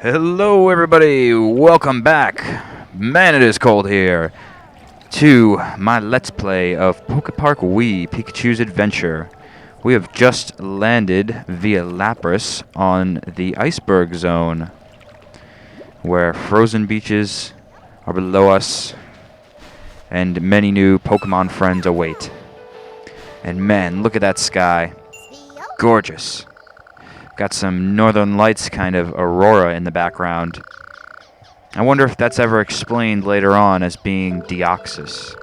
Hello everybody, welcome back. Man, it is cold here. To my Let's Play of PokePark Wii, Pikachu's Adventure. We have just landed via Lapras on the Iceberg Zone, where frozen beaches are below us, and many new Pokemon friends await. And man, look at that sky. Gorgeous. Got some Northern Lights kind of aurora in the background. I wonder if that's ever explained later on as being Deoxys.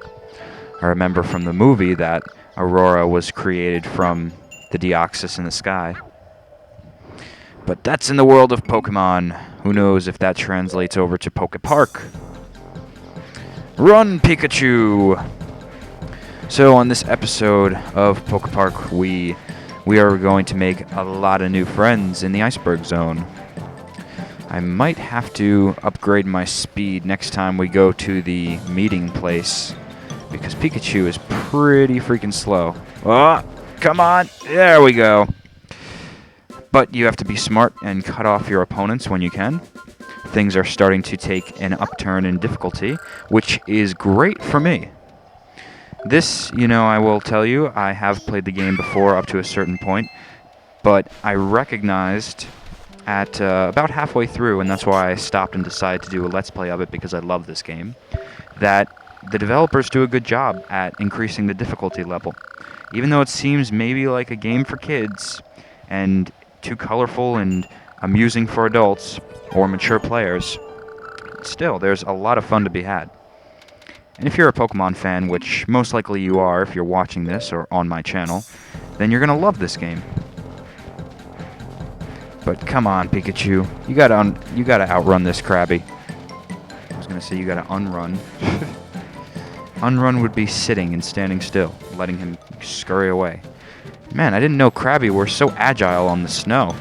I remember from the movie that aurora was created from the Deoxys in the sky. But that's in the world of Pokemon. Who knows if that translates over to PokePark. Run, Pikachu! So on this episode of PokePark we are going to make a lot of new friends in the Iceberg Zone. I might have to upgrade my speed next time we go to the meeting place, because Pikachu is pretty freaking slow. Oh, come on! There we go! But you have to be smart and cut off your opponents when you can. Things are starting to take an upturn in difficulty, which is great for me. This, I will tell you, I have played the game before up to a certain point, but I recognized at about halfway through, and that's why I stopped and decided to do a Let's Play of it because I love this game, that the developers do a good job at increasing the difficulty level. Even though it seems maybe like a game for kids, and too colorful and amusing for adults or mature players, still, there's a lot of fun to be had. And if you're a Pokemon fan, which most likely you are if you're watching this or on my channel, then you're going to love this game. But come on, Pikachu. You gotta outrun this Krabby. I was going to say you gotta unrun. Unrun would be sitting and standing still, letting him scurry away. Man, I didn't know Krabby were so agile on the snow.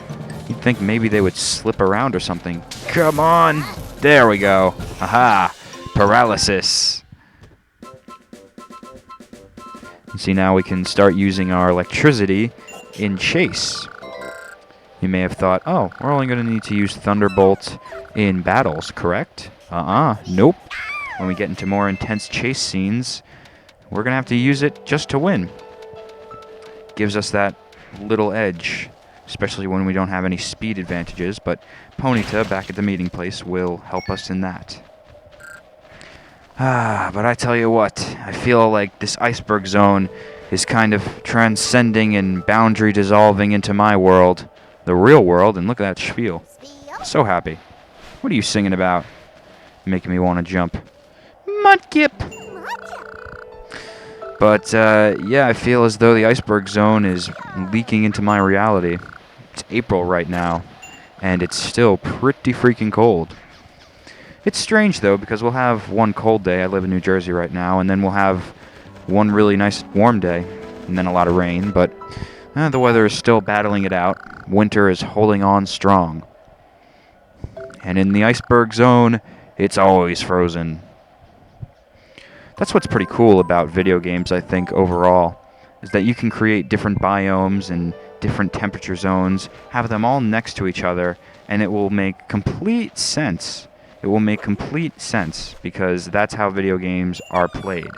You'd think maybe they would slip around or something. Come on! There we go. Aha! Paralysis. See, now we can start using our electricity in chase. You may have thought, oh, we're only going to need to use Thunderbolt in battles, correct? Nope. When we get into more intense chase scenes, we're going to have to use it just to win. Gives us that little edge, especially when we don't have any speed advantages, but Ponyta back at the meeting place will help us in that. But I tell you what, I feel like this Iceberg Zone is kind of transcending and boundary dissolving into my world, the real world, and look at that spiel. So happy. What are you singing about? Making me want to jump. Mudkip! But, yeah, I feel as though the Iceberg Zone is leaking into my reality. It's April right now, and it's still pretty freaking cold. It's strange, though, because we'll have one cold day. I live in New Jersey right now, and then we'll have one really nice warm day, and then a lot of rain, but the weather is still battling it out. Winter is holding on strong. And in the Iceberg Zone, it's always frozen. That's what's pretty cool about video games, I think, overall, is that you can create different biomes and different temperature zones, have them all next to each other, and it will make complete sense. It will make complete sense, because that's how video games are played.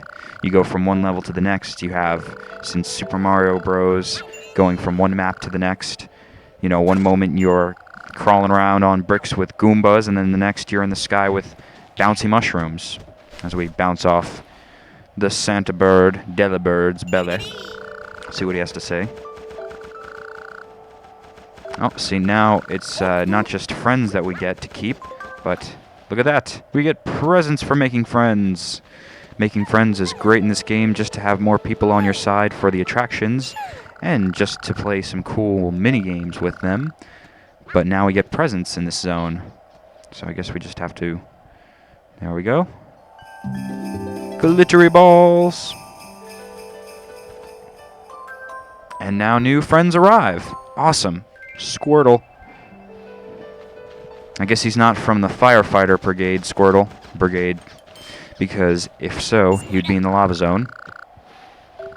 You go from one level to the next. You have, since Super Mario Bros., going from one map to the next. One moment you're crawling around on bricks with Goombas, and then the next you're in the sky with bouncy mushrooms, as we bounce off the Santa Bird, Delabird's belly. See what he has to say. Oh, see, now it's not just friends that we get to keep, but look at that. We get presents for making friends. Making friends is great in this game just to have more people on your side for the attractions and just to play some cool mini-games with them. But now we get presents in this zone. So I guess we just have to... There we go. Glittery balls! And now new friends arrive. Awesome. Squirtle. I guess he's not from the firefighter brigade, Squirtle. Brigade. Because if so, he'd be in the lava zone.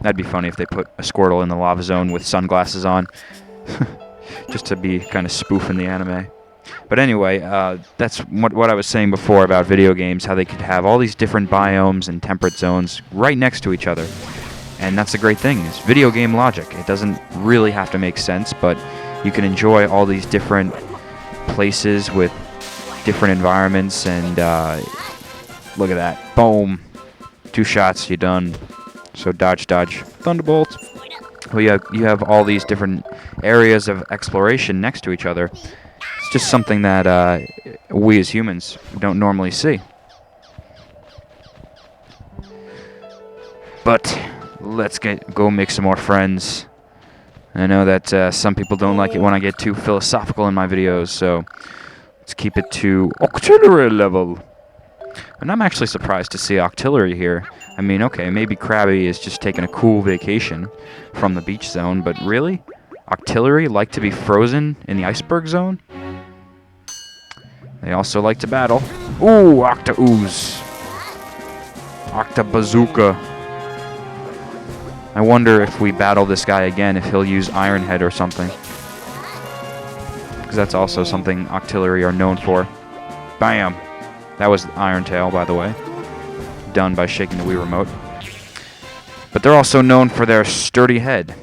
That'd be funny if they put a Squirtle in the lava zone with sunglasses on. Just to be kind of spoofing the anime. But anyway, that's what I was saying before about video games, how they could have all these different biomes and temperate zones right next to each other. And that's a great thing. It's video game logic. It doesn't really have to make sense, but you can enjoy all these different places with different environments. And look at that. Boom. 2 shots, you're done. So dodge, dodge. Thunderbolt. Well, you have all these different areas of exploration next to each other. It's just something that we as humans don't normally see. But let's go make some more friends. I know that some people don't like it when I get too philosophical in my videos, so let's keep it to auxiliary level. And I'm actually surprised to see auxiliary here. I mean, okay, maybe Krabby is just taking a cool vacation from the beach zone, but really? Auxiliary like to be frozen in the iceberg zone? They also like to battle. Ooh, Octa-Ooze. Octa-Bazooka. I wonder if we battle this guy again, if he'll use Iron Head or something. Because that's also something Auxiliary are known for. Bam! That was Iron Tail, by the way. Done by shaking the Wii Remote. But they're also known for their sturdy head.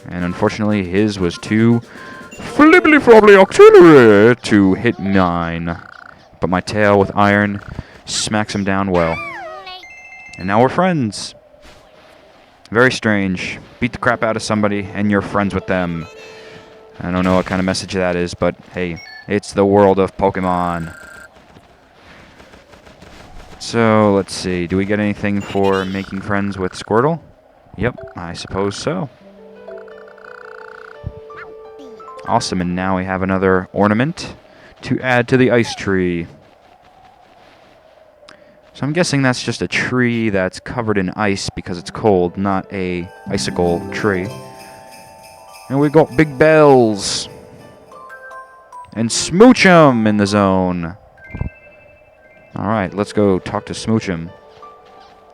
And unfortunately, his was too flibbly-flobbly Auxiliary to hit mine. But my tail with iron smacks him down well. And now we're friends. Very strange. Beat the crap out of somebody and you're friends with them. I don't know what kind of message that is, but hey, it's the world of Pokemon. So, let's see. Do we get anything for making friends with Squirtle? Yep, I suppose so. Awesome, and now we have another ornament to add to the ice tree. So I'm guessing that's just a tree that's covered in ice because it's cold, not a icicle tree. And we got Big Bells. And Smoochum in the zone. Alright, let's go talk to Smoochum.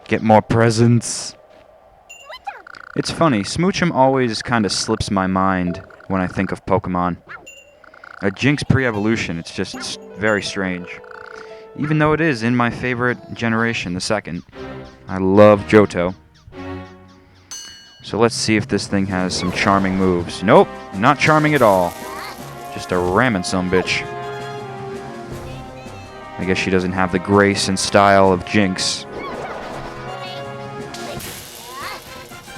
Get more presents. It's funny, Smoochum always kind of slips my mind when I think of Pokemon. A Jinx pre-evolution, it's just very strange. Even though it is in my favorite generation, the second. I love Johto. So let's see if this thing has some charming moves. Nope, not charming at all. Just a ramming sumbitch. I guess she doesn't have the grace and style of Jinx.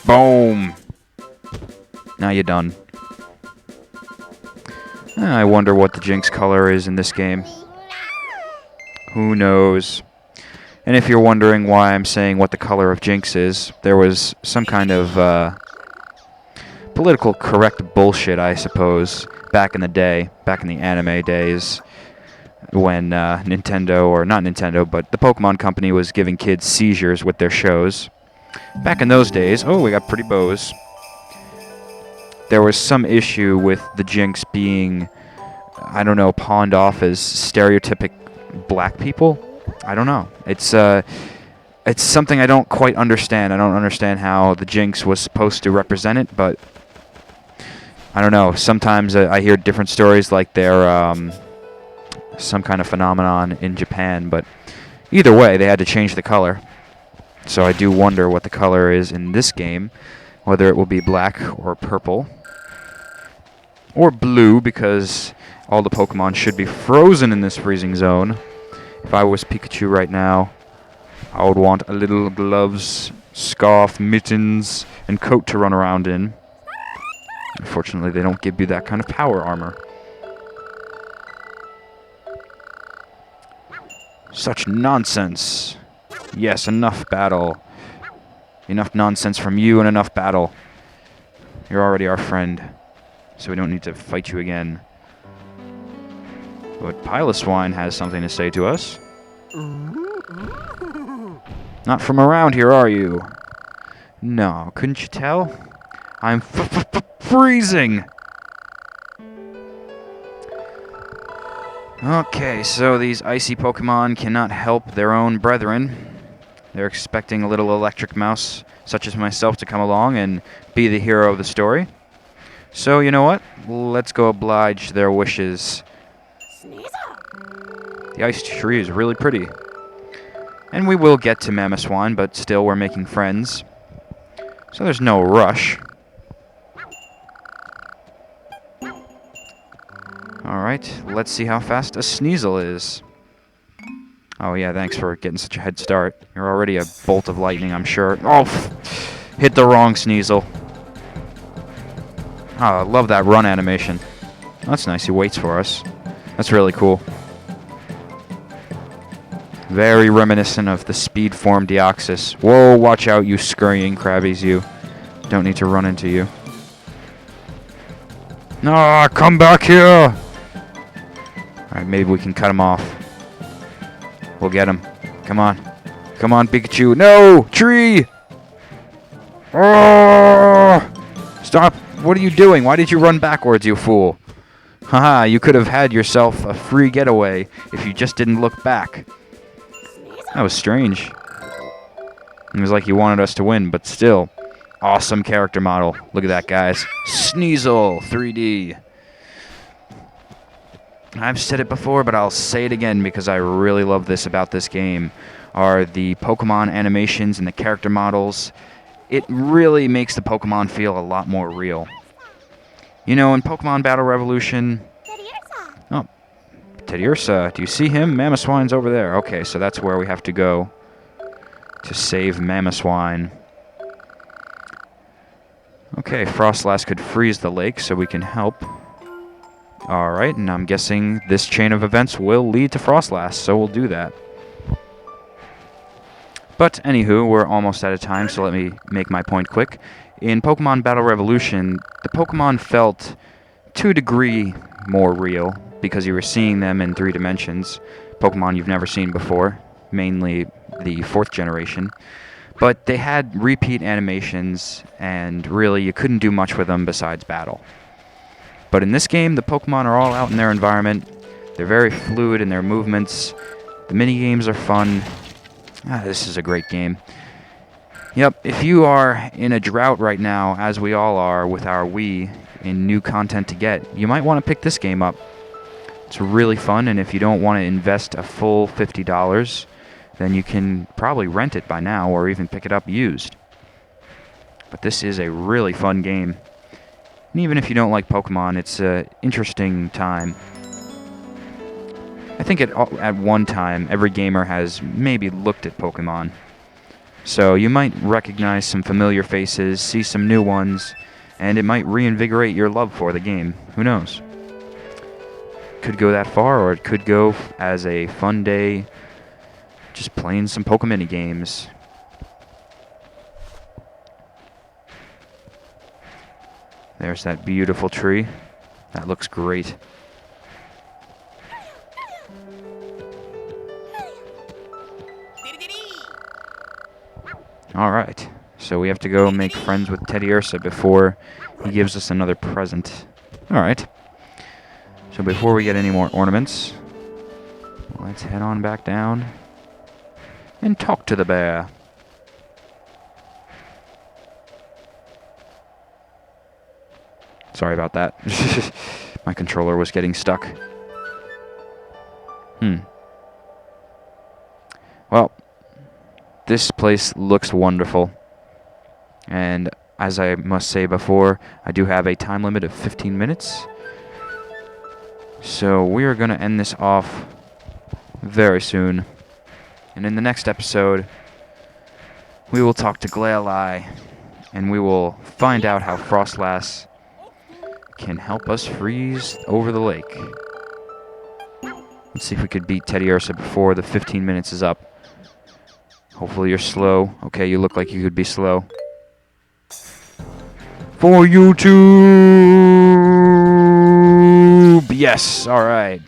Boom! Now you're done. I wonder what the Jinx color is in this game. Who knows? And if you're wondering why I'm saying what the color of Jinx is, there was some kind of political correct bullshit, I suppose, back in the day, back in the anime days, when Nintendo, or not Nintendo, but the Pokemon Company was giving kids seizures with their shows. Back in those days, oh, we got pretty bows. There was some issue with the Jinx being, I don't know, pawned off as stereotypic black people. I don't know. It's something I don't quite understand. I don't understand how the Jinx was supposed to represent it, but I don't know. Sometimes I hear different stories, like they're some kind of phenomenon in Japan, but either way, they had to change the color. So I do wonder what the color is in this game, whether it will be black or purple. Or blue, because all the Pokemon should be frozen in this freezing zone. If I was Pikachu right now, I would want a little gloves, scarf, mittens, and coat to run around in. Unfortunately, they don't give you that kind of power armor. Such nonsense. Yes, enough battle. Enough nonsense from you and enough battle. You're already our friend, so we don't need to fight you again. But Piloswine has something to say to us. Not from around here, are you? No, couldn't you tell? I'm freezing! Okay, so these icy Pokemon cannot help their own brethren. They're expecting a little electric mouse, such as myself, to come along and be the hero of the story. So, you know what? Let's go oblige their wishes The ice tree is really pretty. And we will get to Mamoswine, but still we're making friends. So there's no rush. Alright, let's see how fast a Sneasel is. Oh yeah, thanks for getting such a head start. You're already a bolt of lightning, I'm sure. Oh, hit the wrong Sneasel. Oh, I love that run animation. That's nice, he waits for us. That's really cool. Very reminiscent of the speed form Deoxys. Whoa, watch out, you scurrying crabbies, you. Don't need to run into you. No, come back here! Alright, maybe we can cut him off. We'll get him. Come on. Come on, Pikachu. No! Tree! Oh! Stop! What are you doing? Why did you run backwards, you fool? Haha, you could have had yourself a free getaway if you just didn't look back. That was strange. It was like he wanted us to win, but still. Awesome character model. Look at that, guys. Sneasel 3D. I've said it before, but I'll say it again because I really love this about this game. Are the Pokemon animations and the character models. It really makes the Pokemon feel a lot more real. You know, in Pokemon Battle Revolution... Oh, Teddiursa. Do you see him? Mamoswine's over there. Okay, so that's where we have to go to save Mamoswine. Okay, Frostlass could freeze the lake, so we can help. Alright, and I'm guessing this chain of events will lead to Frostlass, so we'll do that. But, anywho, we're almost out of time, so let me make my point quick. In Pokemon Battle Revolution, the Pokemon felt, to a degree, more real, because you were seeing them in 3 dimensions. Pokemon you've never seen before, mainly the 4th generation. But they had repeat animations, and really you couldn't do much with them besides battle. But in this game, the Pokemon are all out in their environment. They're very fluid in their movements. The mini-games are fun. This is a great game. Yep, if you are in a drought right now, as we all are with our Wii, in new content to get, you might want to pick this game up. It's really fun, and if you don't want to invest a full $50, then you can probably rent it by now or even pick it up used. But this is a really fun game. And even if you don't like Pokemon, it's an interesting time. I think at one time, every gamer has maybe looked at Pokemon. So you might recognize some familiar faces, see some new ones, and it might reinvigorate your love for the game. Who knows? Could go that far, or it could go as a fun day just playing some Pokemon games. There's that beautiful tree. That looks great. Alright, so we have to go make friends with Teddiursa before he gives us another present. Alright. So before we get any more ornaments, let's head on back down and talk to the bear. Sorry about that. My controller was getting stuck. Well, this place looks wonderful. And as I must say before, I do have a time limit of 15 minutes. So we are going to end this off very soon. And in the next episode, we will talk to Glalie, and we will find out how Frostlass can help us freeze over the lake. Let's see if we could beat Teddiursa before the 15 minutes is up. Hopefully you're slow. Okay, you look like you could be slow. For YouTube! Yes, alright.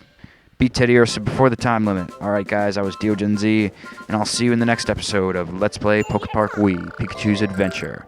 Beat Teddiursa before the time limit. Alright guys, I was DeoGenZ, and I'll see you in the next episode of Let's Play PokePark Wii, Pikachu's Adventure.